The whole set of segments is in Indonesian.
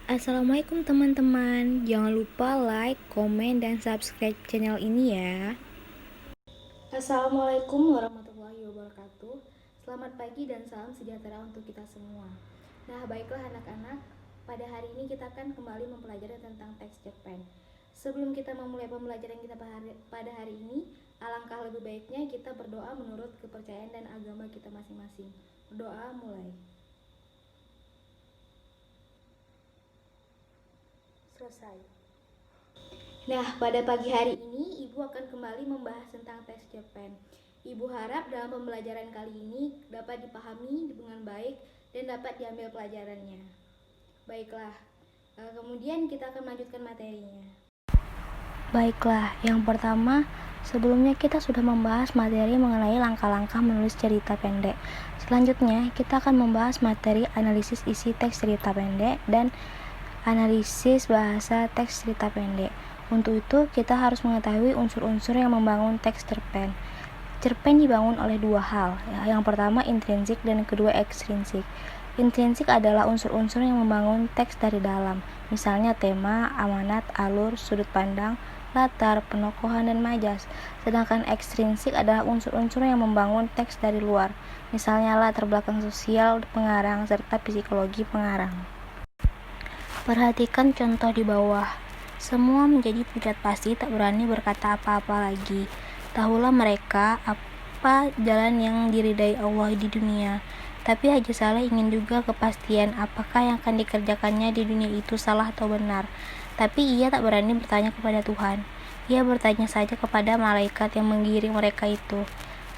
Assalamualaikum teman-teman, jangan lupa like, komen, dan subscribe channel ini ya. Assalamualaikum warahmatullahi wabarakatuh. Selamat pagi dan salam sejahtera untuk kita semua. Nah, baiklah anak-anak, pada hari ini kita akan kembali mempelajari tentang teks cerpen. Sebelum kita memulai pembelajaran kita pada hari ini, alangkah lebih baiknya kita berdoa menurut kepercayaan dan agama kita masing-masing. Berdoa mulai. Selesai. Nah, pada pagi hari ini Ibu akan kembali membahas tentang teks cerpen. Ibu harap dalam pembelajaran kali ini dapat dipahami dengan baik dan dapat diambil pelajarannya. Baiklah, kemudian kita akan melanjutkan materinya. Baiklah, yang pertama, sebelumnya kita sudah membahas materi mengenai langkah-langkah menulis cerita pendek. Selanjutnya, kita akan membahas materi analisis isi teks cerita pendek dan analisis bahasa teks cerita pendek. Untuk itu, kita harus mengetahui unsur-unsur yang membangun teks cerpen. Cerpen dibangun oleh dua hal, yang pertama intrinsik dan kedua ekstrinsik. Intrinsik adalah unsur-unsur yang membangun teks dari dalam, misalnya tema, amanat, alur, sudut pandang, latar, penokohan, dan majas. Sedangkan ekstrinsik adalah unsur-unsur yang membangun teks dari luar, misalnya latar belakang sosial pengarang serta psikologi pengarang. Perhatikan contoh di bawah. Semua menjadi pucat pasti, tak berani berkata apa-apa lagi. Tahulah mereka apa jalan yang diridai Allah di dunia. Tapi Haji Saleh ingin juga kepastian apakah yang akan dikerjakannya di dunia itu salah atau benar. Tapi ia tak berani bertanya kepada Tuhan. Ia bertanya saja kepada malaikat yang menggiring mereka itu.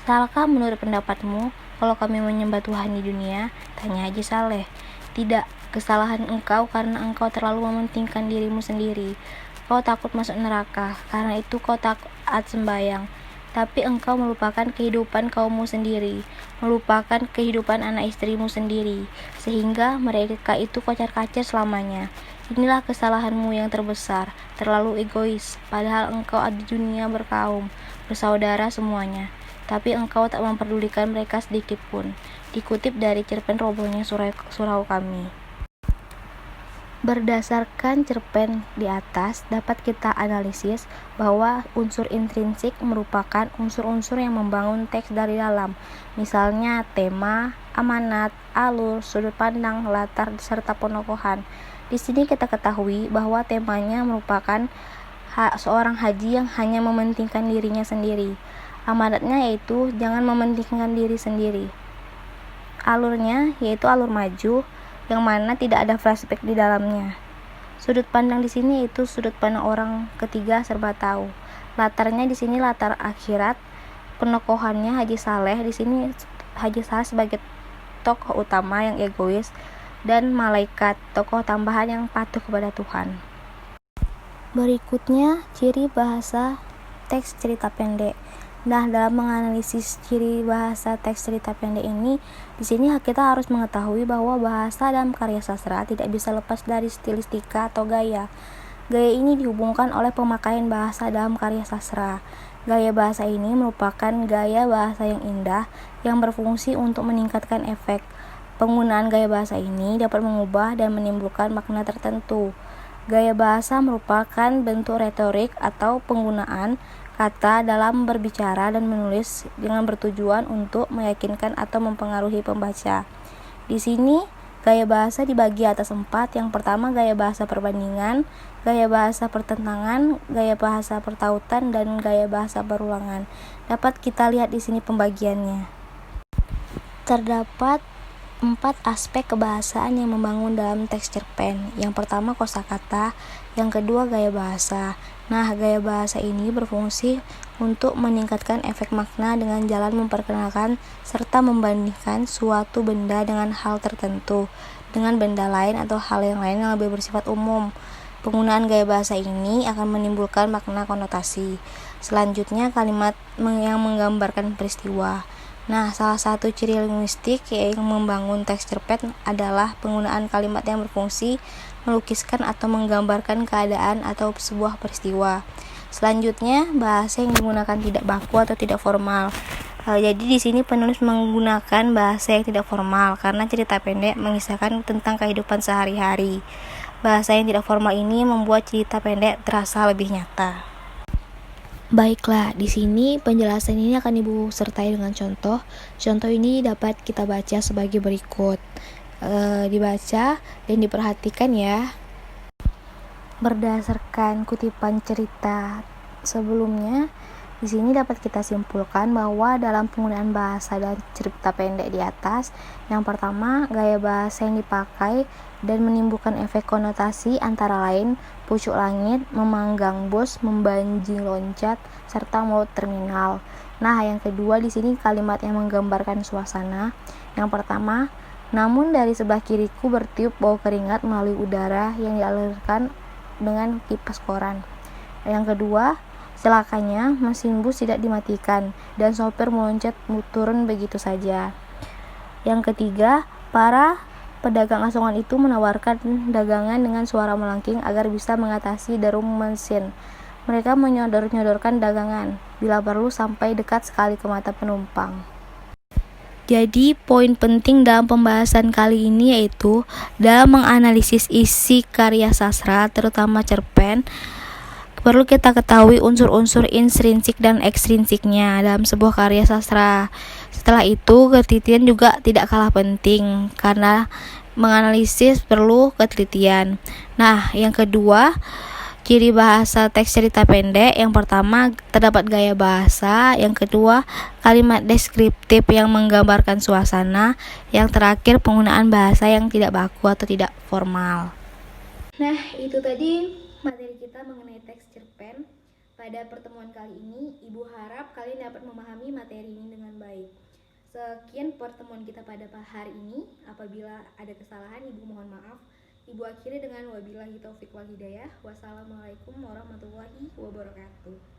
Salahkah menurut pendapatmu kalau kami menyembah Tuhan di dunia? Tanya Haji Saleh. Tidak, kesalahan engkau karena engkau terlalu mementingkan dirimu sendiri. Kau takut masuk neraka, karena itu kau taat sembahyang. Tapi engkau melupakan kehidupan kaummu sendiri, melupakan kehidupan anak istrimu sendiri, sehingga mereka itu kocar-kacir selamanya. Inilah kesalahanmu yang terbesar, terlalu egois, padahal engkau di dunia berkaum, bersaudara semuanya. Tapi engkau tak memperdulikan mereka sedikit pun. Dikutip dari cerpen Robohnya Surau Kami. Berdasarkan cerpen di atas, dapat kita analisis bahwa unsur intrinsik merupakan unsur-unsur yang membangun teks dari dalam, misalnya tema, amanat, alur, sudut pandang, latar, serta penokohan. Di sini kita ketahui bahwa temanya merupakan seorang haji yang hanya mementingkan dirinya sendiri. Amanatnya yaitu jangan mementingkan diri sendiri. Alurnya yaitu alur maju, yang mana tidak ada flashback di dalamnya. Sudut pandang di sini yaitu sudut pandang orang ketiga serba tahu. Latarnya di sini latar akhirat. Penokohannya Haji Saleh, di sini Haji Saleh sebagai tokoh utama yang egois, dan malaikat, tokoh tambahan yang patuh kepada Tuhan. Berikutnya ciri bahasa teks cerita pendek. Nah, dalam menganalisis ciri bahasa teks cerita pendek ini, di sini kita harus mengetahui bahwa bahasa dalam karya sastra tidak bisa lepas dari stilistika atau gaya. Gaya ini dihubungkan oleh pemakaian bahasa dalam karya sastra. Gaya bahasa ini merupakan gaya bahasa yang indah yang berfungsi untuk meningkatkan efek. Penggunaan gaya bahasa ini dapat mengubah dan menimbulkan makna tertentu. Gaya bahasa merupakan bentuk retorik atau penggunaan kata dalam berbicara dan menulis dengan bertujuan untuk meyakinkan atau mempengaruhi pembaca. Di sini, gaya bahasa dibagi atas 4. Yang pertama, gaya bahasa perbandingan, gaya bahasa pertentangan, gaya bahasa pertautan, dan gaya bahasa perulangan. Dapat kita lihat di sini pembagiannya. Terdapat 4 aspek kebahasaan yang membangun dalam teks cerpen. Yang pertama kosakata, yang kedua gaya bahasa. Nah, gaya bahasa ini berfungsi untuk meningkatkan efek makna dengan jalan memperkenalkan serta membandingkan suatu benda dengan hal tertentu dengan benda lain atau hal yang lain yang lebih bersifat umum. Penggunaan gaya bahasa ini akan menimbulkan makna konotasi. Selanjutnya kalimat yang menggambarkan peristiwa. Nah, salah satu ciri linguistik yang membangun teks cerpen adalah penggunaan kalimat yang berfungsi melukiskan atau menggambarkan keadaan atau sebuah peristiwa. Selanjutnya, bahasa yang digunakan tidak baku atau tidak formal. Jadi di sini penulis menggunakan bahasa yang tidak formal karena cerita pendek mengisahkan tentang kehidupan sehari-hari. bahasa yang tidak formal ini membuat cerita pendek terasa lebih nyata. Baiklah, di sini penjelasan ini akan Ibu sertai dengan contoh. Contoh ini dapat kita baca sebagai berikut. Dibaca dan diperhatikan ya. Berdasarkan kutipan cerita sebelumnya, di sini dapat kita simpulkan bahwa dalam penggunaan bahasa dan cerita pendek di atas, yang pertama, gaya bahasa yang dipakai dan menimbulkan efek konotasi antara lain pucuk langit, memanggang bus, membanjing loncat, serta maut terminal. Nah, yang kedua di sini kalimat yang menggambarkan suasana. Yang pertama, namun dari sebelah kiriku bertiup bau keringat melalui udara yang dialirkan dengan kipas koran. Yang kedua, celakanya mesin bus tidak dimatikan dan sopir meloncat turun begitu saja. Yang ketiga, para pedagang asongan itu menawarkan dagangan dengan suara melengking agar bisa mengatasi derum mesin. Mereka menyodor-nyodorkan dagangan, bila perlu sampai dekat sekali ke mata penumpang. Jadi, poin penting dalam pembahasan kali ini yaitu dalam menganalisis isi karya sastra, terutama cerpen, perlu kita ketahui unsur-unsur intrinsik dan ekstrinsiknya dalam sebuah karya sastra. Setelah itu, ketelitian juga tidak kalah penting, karena menganalisis perlu ketelitian. Nah, yang kedua, ciri bahasa teks cerita pendek. Yang pertama, terdapat gaya bahasa. Yang kedua, kalimat deskriptif yang menggambarkan suasana. Yang terakhir, penggunaan bahasa yang tidak baku atau tidak formal. Nah, itu tadi materi kita mengenai teks cerpen. Pada pertemuan kali ini, Ibu harap kalian dapat memahami materi ini dengan baik. Sekian pertemuan kita pada hari ini. Apabila ada kesalahan, Ibu mohon maaf. Ibu akhiri dengan wabillahi taufik wal hidayah. Wassalamualaikum warahmatullahi wabarakatuh.